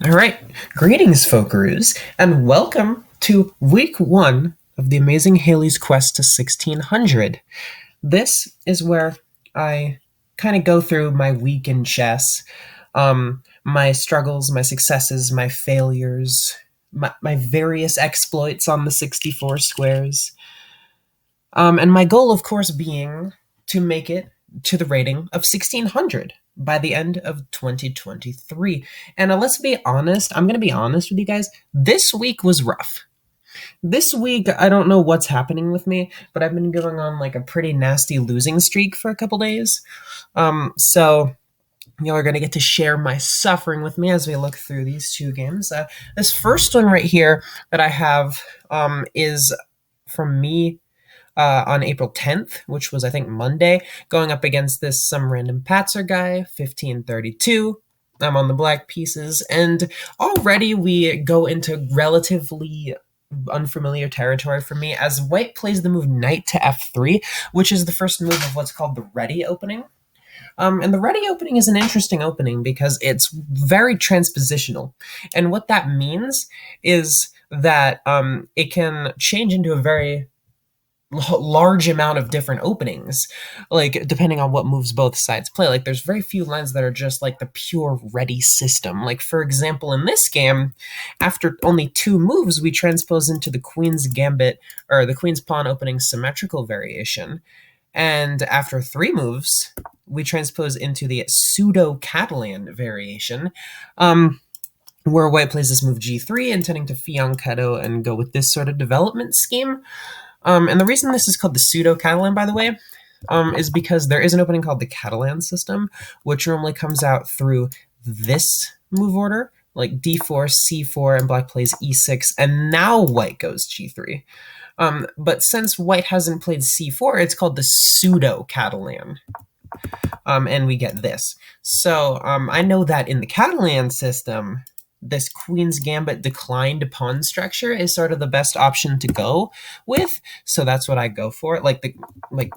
All right, greetings, Folkeroos, and welcome to week one of the Amazing Haley's quest to 1600. This is where I kind of go through my week in chess, my struggles, my successes, my failures, my various exploits on the 64 squares. And my goal, of course, being to make it to the rating of 1600 by the end of 2023. And let's be honest, I'm going to be honest with you guys. This week was rough. This week, I don't know what's happening with me, but I've been going on like a pretty nasty losing streak for a couple days. So y'all are going to get to share my suffering with me as we look through these two games. This first one right here that I have is from me on April 10th, which was, I think, Monday, going up against this some random Patzer guy, 1532. I'm on the black pieces, and already we go into relatively unfamiliar territory for me as white plays the move knight to f3, which is the first move of what's called the ready opening. And the ready opening is an interesting opening because it's very transpositional. And what that means is that it can change into a very large amount of different openings, like depending on what moves both sides play. Like there's very few lines that are just like the pure ready system. Like for example, in this game, after only two moves, we transpose into the queen's gambit, or the queen's pawn opening symmetrical variation. And after three moves, we transpose into the pseudo Catalan variation, where white plays this move g3, intending to fianchetto and go with this sort of development scheme. And the reason this is called the pseudo-Catalan, by the way, is because there is an opening called the Catalan system, which normally comes out through this move order, like d4, c4, and black plays e6, and now white goes g3. But since white hasn't played c4, it's called the pseudo-Catalan. And we get this. So I know that in the Catalan system, this queen's gambit declined pawn structure is sort of the best option to go with, so that's what I go for. Like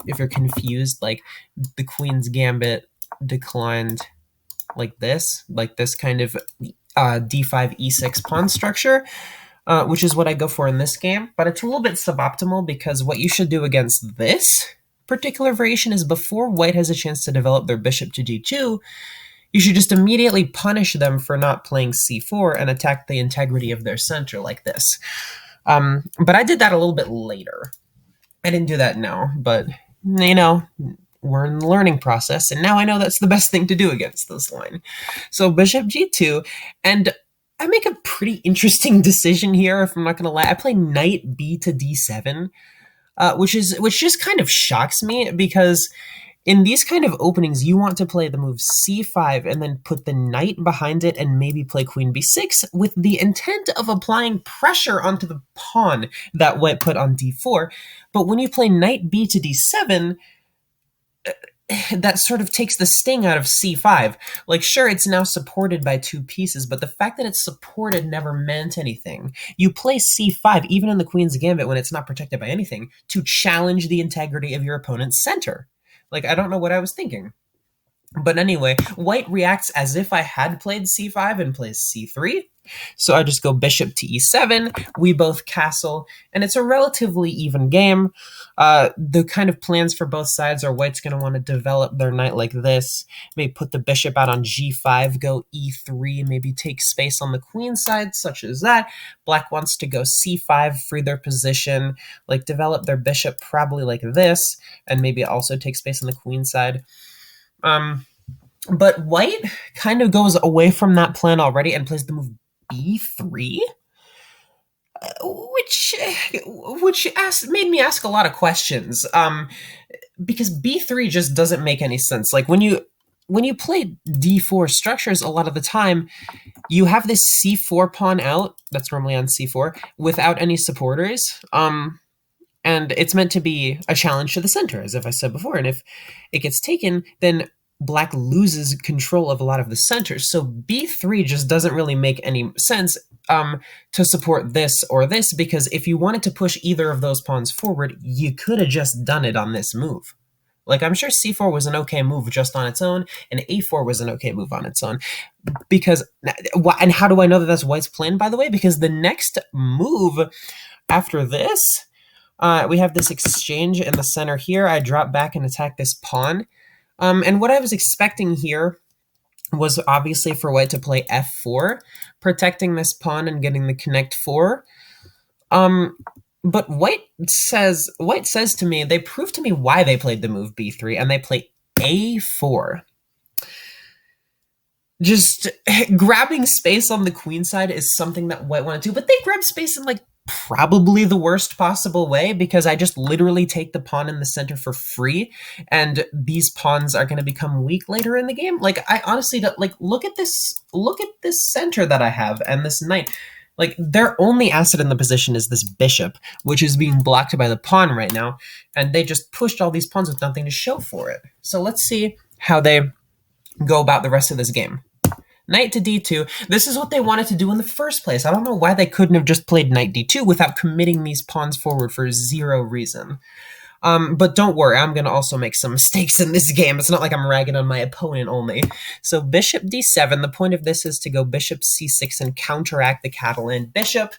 if you're confused, like the queen's gambit declined like this kind of d5 e6 pawn structure, which is what I go for in this game. But it's a little bit suboptimal because what you should do against this particular variation is before white has a chance to develop their bishop to d2, you should just immediately punish them for not playing c4 and attack the integrity of their center like this. But I did that a little bit later. I didn't do that now, but, you know, we're in the learning process, and now I know that's the best thing to do against this line. So bishop g2, and I make a pretty interesting decision here, if I'm not going to lie. I play knight b to d7, which just kind of shocks me, because in these kind of openings, you want to play the move c5 and then put the knight behind it and maybe play queen b6 with the intent of applying pressure onto the pawn that white put on d4. But when you play knight b to d7, that sort of takes the sting out of c5. Like, sure, it's now supported by two pieces, but the fact that it's supported never meant anything. You play c5, even in the queen's gambit when it's not protected by anything, to challenge the integrity of your opponent's center. Like, I don't know what I was thinking. But anyway, white reacts as if I had played c5 and plays c3. So I just go bishop to e7. We both castle, and it's a relatively even game. The kind of plans for both sides are white's going to want to develop their knight like this, maybe put the bishop out on g5, go e3, maybe take space on the queen side, such as that. Black wants to go c5, free their position, like develop their bishop probably like this, and maybe also take space on the queen side. But white kind of goes away from that plan already and plays the move b3, which made me ask a lot of questions, because b3 just doesn't make any sense. Like when you play d4 structures, a lot of the time you have this c4 pawn out that's normally on c4 without any supporters, and it's meant to be a challenge to the center, as if I said before. And if it gets taken, then black loses control of a lot of the centers. So b3 just doesn't really make any sense to support this or this, because if you wanted to push either of those pawns forward, you could have just done it on this move. Like, I'm sure c4 was an okay move just on its own, and a4 was an okay move on its own. Because, and how do I know that that's white's plan, by the way? Because the next move after this, we have this exchange in the center here. I drop back and attack this pawn. And what I was expecting here was obviously for white to play f4, protecting this pawn and getting the connect 4. But white says to me, they prove to me why they played the move b3, and they play a4. Just grabbing space on the queen side is something that white want to do, but they grab space in like probably the worst possible way, because I just literally take the pawn in the center for free, and these pawns are going to become weak later in the game. Like, I honestly don't, like, look at this center that I have and this knight. Like, their only asset in the position is this bishop, which is being blocked by the pawn right now, and they just pushed all these pawns with nothing to show for it. So let's see how they go about the rest of this game. Knight to d2. This is what they wanted to do in the first place. I don't know why they couldn't have just played knight d2 without committing these pawns forward for zero reason. But don't worry, I'm going to also make some mistakes in this game. It's not like I'm ragging on my opponent only. So bishop d7, the point of this is to go bishop c6 and counteract the Catalan bishop.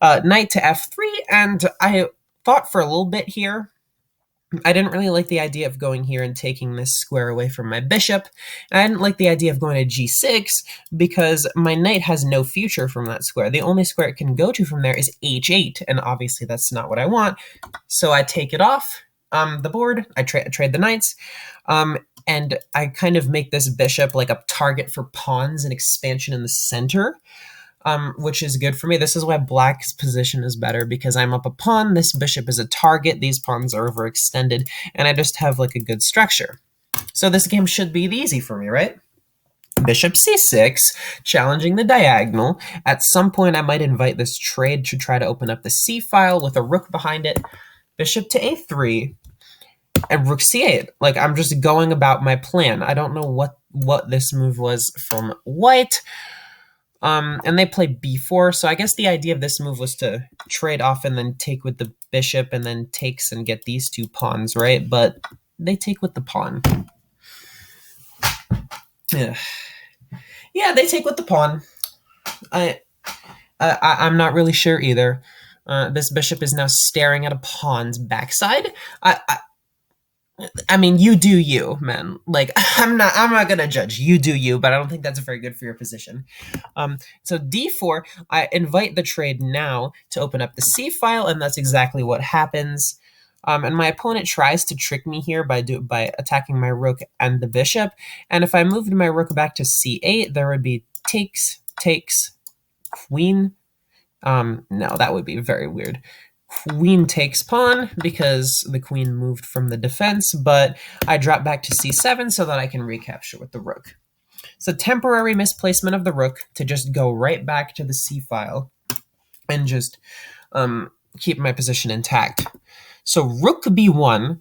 Knight to f3, and I thought for a little bit here. I didn't really like the idea of going here and taking this square away from my bishop. And I didn't like the idea of going to g6 because my knight has no future from that square. The only square it can go to from there is h8, and obviously that's not what I want. So I take it off the board, I trade the knights, and I kind of make this bishop like a target for pawns and expansion in the center. Which is good for me. This is why black's position is better, because I'm up a pawn, this bishop is a target, these pawns are overextended, and I just have like a good structure. So this game should be easy for me, right? Bishop c6, challenging the diagonal. At some point I might invite this trade to try to open up the c file with a rook behind it. Bishop to a3, and rook c8. Like, I'm just going about my plan. I don't know what this move was from white. And they play b4, so I guess the idea of this move was to trade off and then take with the bishop and then takes and get these two pawns, right? But they take with the pawn. Yeah, they take with the pawn. I'm not really sure either. This bishop is now staring at a pawn's backside. I mean, you do you, man. Like, I'm not gonna judge. You do you, but I don't think that's very good for your position. So d4, I invite the trade now to open up the c file, and that's exactly what happens. And my opponent tries to trick me here by attacking my rook and the bishop. And if I moved my rook back to c8, there would be takes, queen. No, that would be very weird. Queen takes pawn because the queen moved from the defense, but I drop back to c7 so that I can recapture with the rook. It's a temporary misplacement of the rook to just go right back to the c file and just keep my position intact. So rook b1,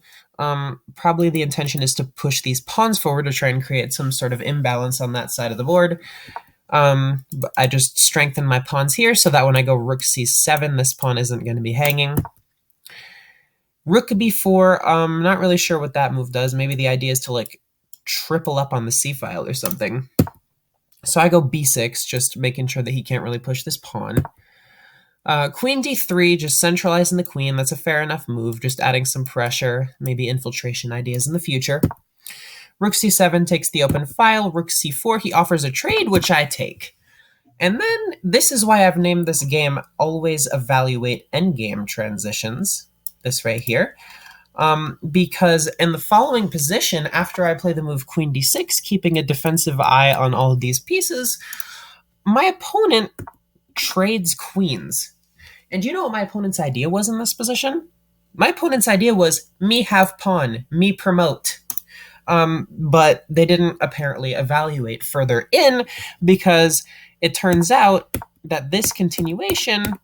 probably the intention is to push these pawns forward to try and create some sort of imbalance on that side of the board. But I just strengthen my pawns here so that when I go rook c7, this pawn isn't going to be hanging. Rook b4, I'm not really sure what that move does. Maybe the idea is to like triple up on the c file or something. So I go b6, just making sure that he can't really push this pawn. Queen d3, just centralizing the queen. That's a fair enough move, just adding some pressure, maybe infiltration ideas in the future. Rook c7 takes the open file. Rook c4, he offers a trade, which I take. And then this is why I've named this game Always Evaluate Endgame Transitions, this right here. Because in the following position, after I play the move queen d6, keeping a defensive eye on all of these pieces, my opponent trades queens. And do you know what my opponent's idea was in this position? My opponent's idea was me have pawn, me promote. But they didn't apparently evaluate further in, because it turns out that this continuation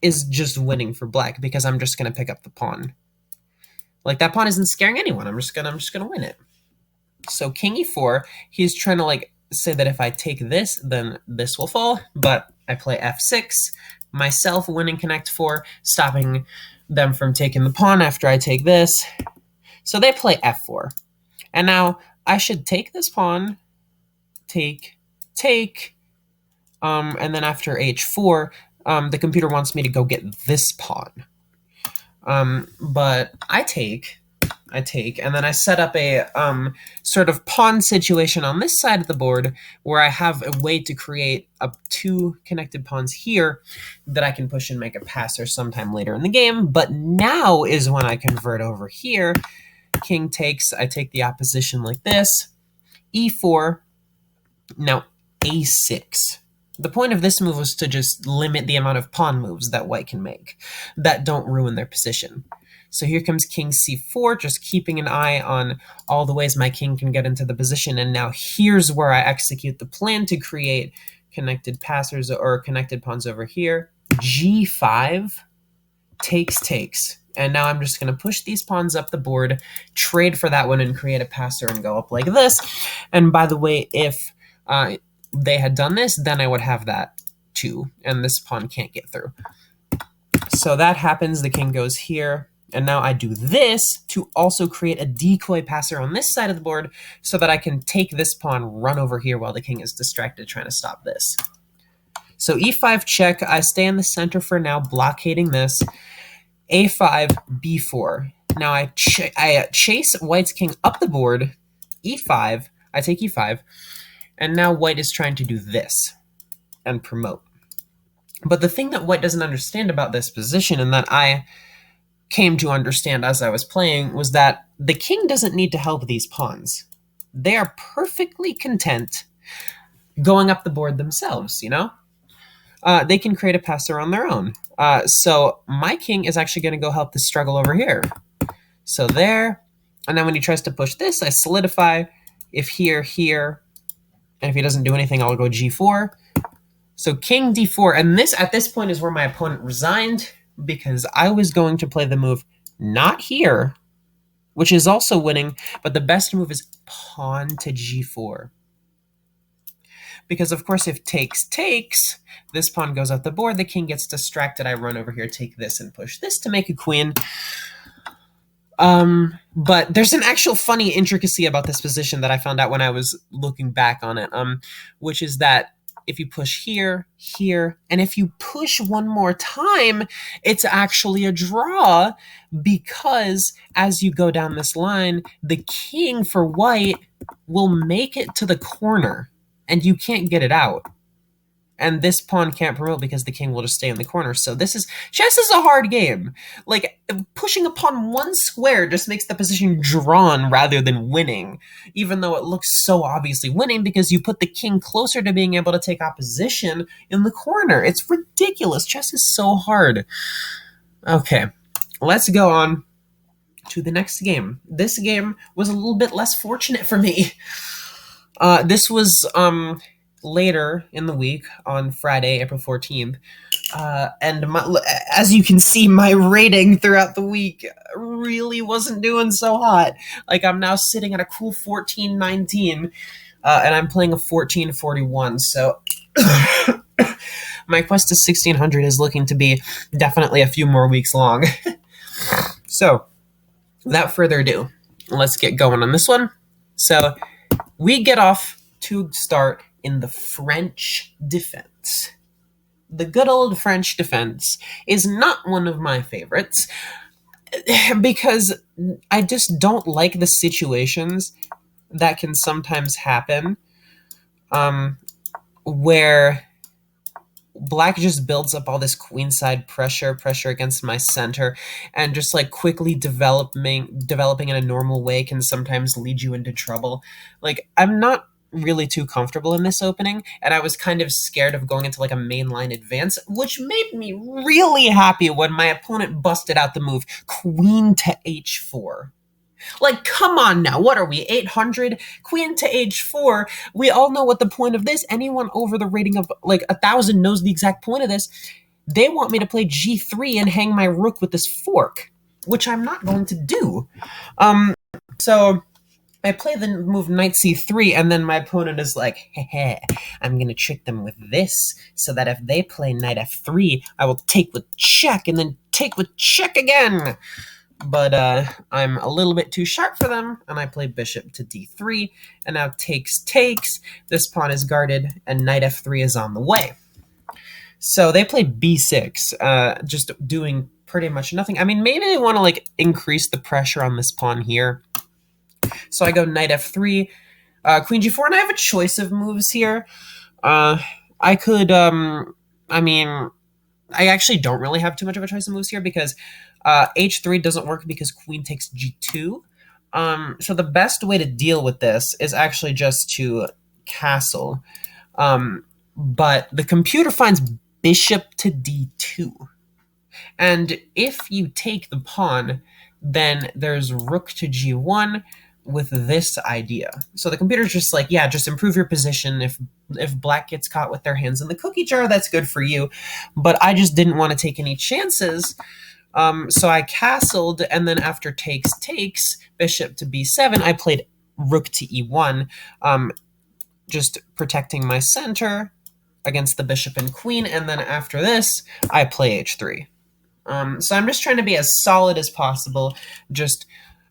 is just winning for black, because I'm just going to pick up the pawn. Like, that pawn isn't scaring anyone. I'm just gonna win it. So king e4, he's trying to like say that if I take this, then this will fall, but I play f6, myself winning connect 4, stopping them from taking the pawn after I take this. So they play f4. And now I should take this pawn, take, and then after h4, the computer wants me to go get this pawn. But I take, and then I set up a sort of pawn situation on this side of the board where I have a way to create up 2 connected pawns here that I can push and make a passer sometime later in the game. But now is when I convert over here. King takes, I take the opposition like this, e4, now a6. The point of this move was to just limit the amount of pawn moves that white can make that don't ruin their position. So here comes king c4, just keeping an eye on all the ways my king can get into the position. And now here's where I execute the plan to create connected passers or connected pawns over here. g5, takes. And now I'm just going to push these pawns up the board, trade for that one, and create a passer and go up like this. And by the way, if they had done this, then I would have that too, and this pawn can't get through. So that happens, the king goes here, and now I do this to also create a decoy passer on this side of the board so that I can take this pawn, run over here while the king is distracted trying to stop this. So e5 check, I stay in the center for now, blockading this. a5, b4. Now I chase white's king up the board, e5, I take e5, and now white is trying to do this and promote. But the thing that white doesn't understand about this position, and that I came to understand as I was playing, was that the king doesn't need to help these pawns. They are perfectly content going up the board themselves, you know? They can create a passer on their own. So my king is actually going to go help the struggle over here. So there, and then when he tries to push this, I solidify. If here, and if he doesn't do anything, I'll go g4. So king d4, and this at this point is where my opponent resigned, because I was going to play the move not here, which is also winning, but the best move is pawn to g4. Because of course if takes, this pawn goes up the board, the king gets distracted, I run over here, take this, and push this to make a queen. But there's an actual funny intricacy about this position that I found out when I was looking back on it, which is that if you push here, and if you push one more time, it's actually a draw, because as you go down this line, the king for white will make it to the corner, and you can't get it out. And this pawn can't promote because the king will just stay in the corner. So chess is a hard game. Like, pushing upon one square just makes the position drawn rather than winning, even though it looks so obviously winning because you put the king closer to being able to take opposition in the corner. It's ridiculous. Chess is so hard. Okay, let's go on to the next game. This game was a little bit less fortunate for me. This was later in the week on Friday, April 14th. And as you can see, my rating throughout the week really wasn't doing so hot. Like, I'm now sitting at a cool 14-19, and I'm playing a 14-41. So my quest to 1600 is looking to be definitely a few more weeks long. So without further ado, let's get going on this one. So we get off to start in the French defense. The good old French defense is not one of my favorites because I just don't like the situations that can sometimes happen where black just builds up all this queenside pressure against my center, and just like quickly developing in a normal way can sometimes lead you into trouble. Like, I'm not really too comfortable in this opening, and I was kind of scared of going into like a mainline advance, which made me really happy when my opponent busted out the move queen to h4. Like, come on now, what are we, 800? Queen to h4, we all know what the point of this, anyone over the rating of like 1,000 knows the exact point of this. They want me to play g3 and hang my rook with this fork, which I'm not going to do. So I play the move knight c3, and then my opponent is like, hey, I'm going to trick them with this, so that if they play knight f3, I will take with check, and then take with check again. but I'm a little bit too sharp for them, and I play bishop to d3, and now takes. This pawn is guarded, and knight f3 is on the way. So they play b6, just doing pretty much nothing. I mean, maybe they want to like increase the pressure on this pawn here. So I go knight f3, queen g4, and I have a choice of moves here. I could, I mean, I actually don't really have too much of a choice of moves here because h3 doesn't work because queen takes g2. So the best way to deal with this is actually just to castle. But the computer finds bishop to d2. And if you take the pawn, then there's rook to g1 with this idea. So the computer's just like, yeah, just improve your position. If black gets caught with their hands in the cookie jar, that's good for you. But I just didn't want to take any chances. So I castled, and then after takes, bishop to b7, I played rook to e1, just protecting my center against the bishop and queen, and then after this, I play h3. So I'm just trying to be as solid as possible,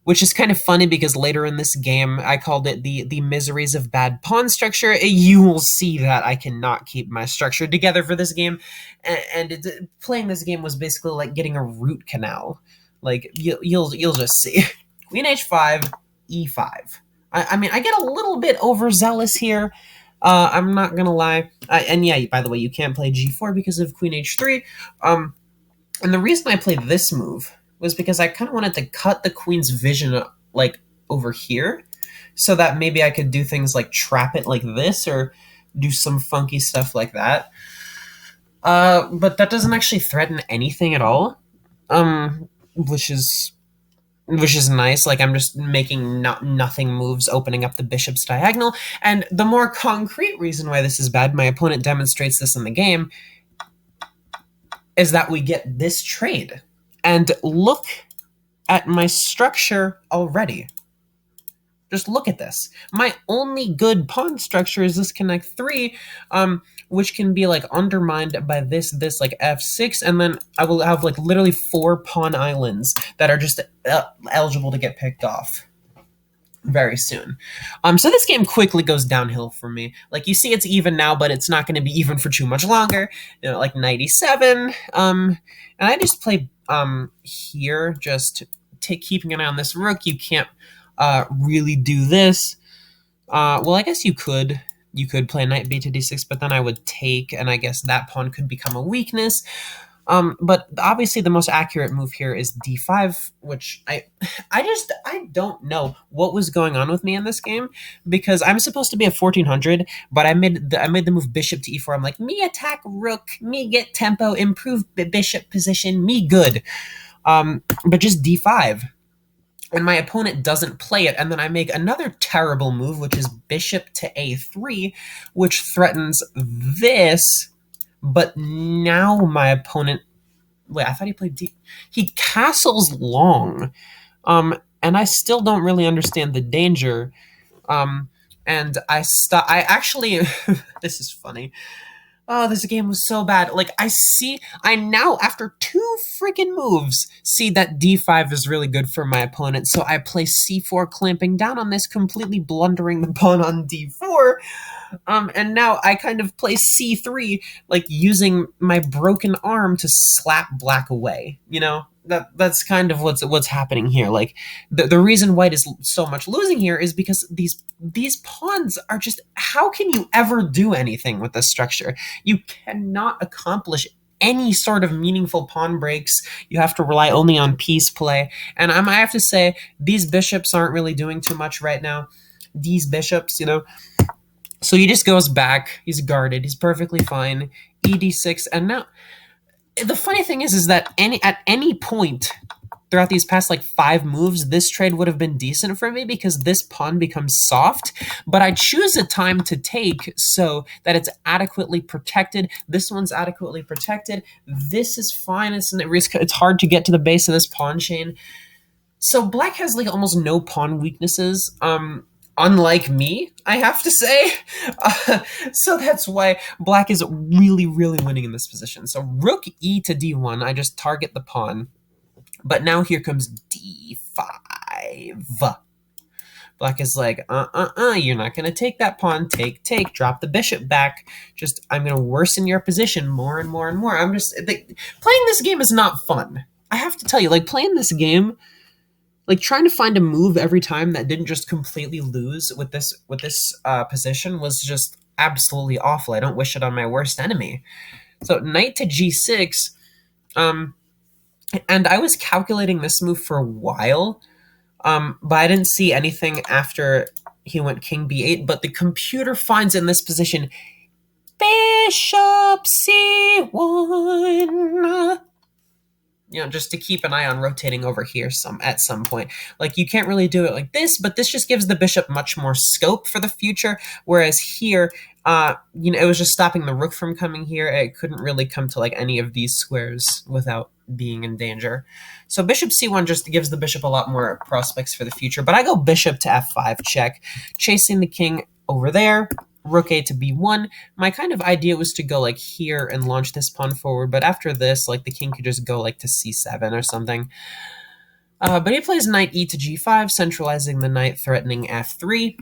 which is kind of funny because later in this game, I called it the miseries of bad pawn structure. You will see that I cannot keep my structure together for this game, and playing this game was basically like getting a root canal. Like you'll just see. Queen h5, e5. I mean, I get a little bit overzealous here. I'm not gonna lie. And yeah, by the way, you can't play g4 because of queen h3. And the reason I played this move was because I kind of wanted to cut the queen's vision like over here, so that maybe I could do things like trap it like this or do some funky stuff like that. But that doesn't actually threaten anything at all, which is nice. Like I'm just making nothing moves, opening up the bishop's diagonal. And the more concrete reason why this is bad, my opponent demonstrates this in the game, is that we get this trade. And look at my structure already. Just look at this. My only good pawn structure is this connect 3, which can be like undermined by this like f6, and then I will have like literally 4 pawn islands that are just eligible to get picked off very soon. So this game quickly goes downhill for me. Like you see, it's even now, but it's not going to be even for too much longer. You know, like 97. And I just play here, just keeping an eye on this rook. You can't really do this. Well, I guess you could. You could play knight b to d6, but then I would take, and I guess that pawn could become a weakness. But obviously the most accurate move here is d5, which I don't know what was going on with me in this game, because I'm supposed to be a 1400, but I made the move bishop to e4. I'm like, me attack rook, me get tempo, improve bishop position, me good. But just d5. And my opponent doesn't play it, and then I make another terrible move, which is bishop to a3, which threatens this. But now my opponent... Wait, I thought he played D... He castles long. And I still don't really understand the danger. And I actually... This is funny. Oh, this game was so bad. Like, I now, after 2 freaking moves, see that d5 is really good for my opponent. So I play c4, clamping down on this, completely blundering the pawn on d4. And now I kind of play c3, like using my broken arm to slap black away. You know, that's kind of what's happening here. Like the reason white is so much losing here is because these pawns are just, how can you ever do anything with this structure? You cannot accomplish any sort of meaningful pawn breaks. You have to rely only on piece play. And I have to say, these bishops aren't really doing too much right now. These bishops, you know. So he just goes back. He's guarded. He's perfectly fine. ED6. And now, the funny thing is that at any point throughout these past like 5 moves, this trade would have been decent for me because this pawn becomes soft. But I choose a time to take so that it's adequately protected. This one's adequately protected. This is fine. It's hard to get to the base of this pawn chain. So black has like almost no pawn weaknesses. Unlike me, I have to say. So that's why black is really, really winning in this position. So rook e to d1, I just target the pawn. But now here comes d5. Black is like, you're not going to take that pawn. Take, drop the bishop back. I'm going to worsen your position more and more and more. Playing this game is not fun. I have to tell you, playing this game, trying to find a move every time that didn't just completely lose with this position was just absolutely awful. I don't wish it on my worst enemy. So knight to g6, and I was calculating this move for a while, but I didn't see anything after he went king b8. But the computer finds in this position bishop c1. Just to keep an eye on rotating over here at some point. You can't really do it like this, but this just gives the bishop much more scope for the future. Whereas here, it was just stopping the rook from coming here. It couldn't really come to any of these squares without being in danger. So bishop c1 just gives the bishop a lot more prospects for the future. But I go bishop to f5 check, chasing the king over there. Rook a to b1. My kind of idea was to go here and launch this pawn forward, but after this, the king could just go to c7 or something. But he plays knight e to g5, centralizing the knight, threatening f3.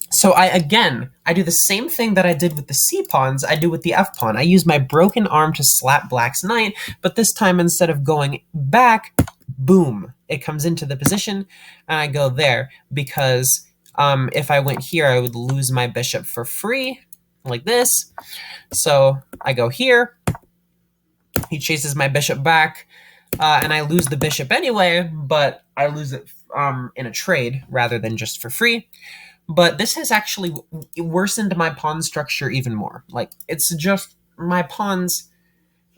So I do the same thing that I did with the c pawns, I do with the f pawn. I use my broken arm to slap black's knight, but this time instead of going back, boom, it comes into the position, and I go there because if I went here, I would lose my bishop for free, like this. So I go here. He chases my bishop back, and I lose the bishop anyway, but I lose it in a trade rather than just for free. But this has actually worsened my pawn structure even more. It's just my pawns,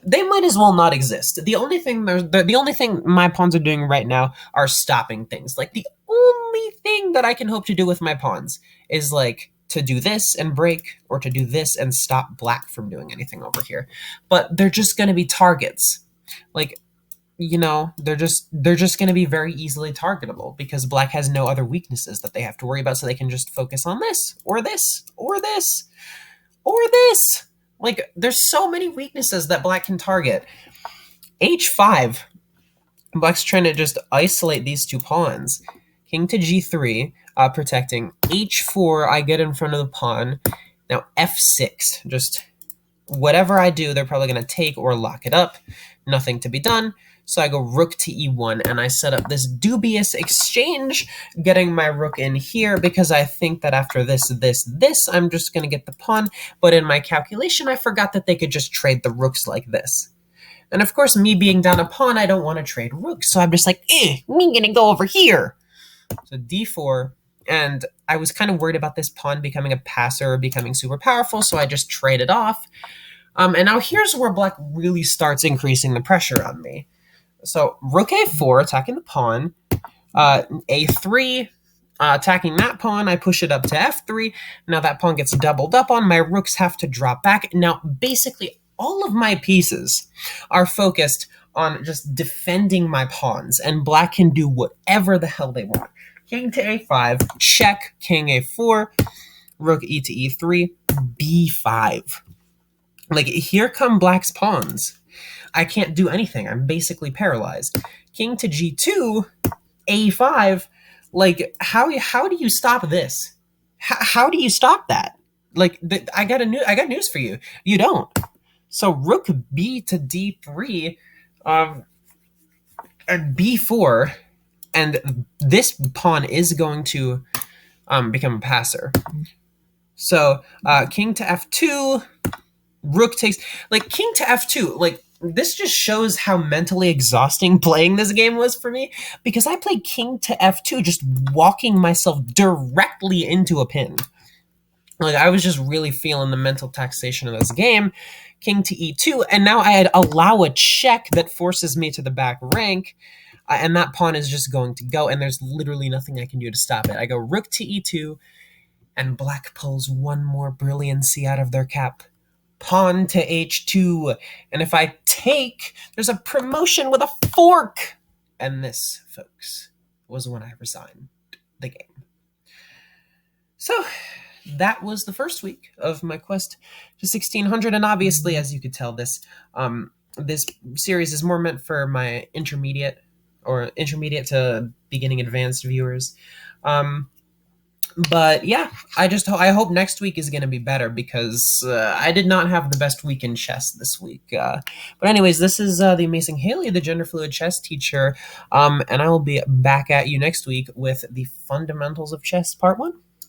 they might as well not exist. The only thing my pawns are doing right now are stopping things. The only thing that I can hope to do with my pawns is to do this and break, or to do this and stop black from doing anything over here. But they're just going to be targets. They're just going to be very easily targetable because black has no other weaknesses that they have to worry about, so they can just focus on this, or this, or this, or this. There's so many weaknesses that black can target. h5, black's trying to just isolate these two pawns. King to g3, protecting. h4, I get in front of the pawn. Now f6, just whatever I do, they're probably going to take or lock it up. Nothing to be done. So I go rook to e1, and I set up this dubious exchange, getting my rook in here because I think that after this, I'm just going to get the pawn. But in my calculation, I forgot that they could just trade the rooks like this. And of course, me being down a pawn, I don't want to trade rooks. So I'm just like, me going to go over here. So d4, and I was kind of worried about this pawn becoming a passer or becoming super powerful, so I just traded off. And now here's where black really starts increasing the pressure on me. So rook a4, attacking the pawn. A3, attacking that pawn. I push it up to f3. Now that pawn gets doubled up on. My rooks have to drop back. Now, basically, all of my pieces are focused on just defending my pawns, and black can do whatever the hell they want. King to a5, check, king a4, rook e to e3, b5. Here come black's pawns. I can't do anything. I'm basically paralyzed. King to g2, a5. How do you stop this? How do you stop that? I got news for you. You don't. So rook b to d3, and b4, and this pawn is going to become a passer. So king to f2, rook takes, king to f2, this just shows how mentally exhausting playing this game was for me, because I played king to f2 just walking myself directly into a pin. I was just really feeling the mental taxation of this game. King to e2, and now I allow a check that forces me to the back rank, and that pawn is just going to go, and there's literally nothing I can do to stop it. I go rook to e2, and black pulls one more brilliancy out of their cap. Pawn to h2, and if I take, there's a promotion with a fork. And this, folks, was when I resigned the game. So that was the first week of my quest to 1600, and obviously, as you could tell, this series is more meant for my intermediate or intermediate to beginning advanced viewers. But yeah, I hope next week is going to be better because I did not have the best week in chess this week. But anyways, this is the amazing Haley, the gender fluid chess teacher, and I will be back at you next week with the fundamentals of chess part 1.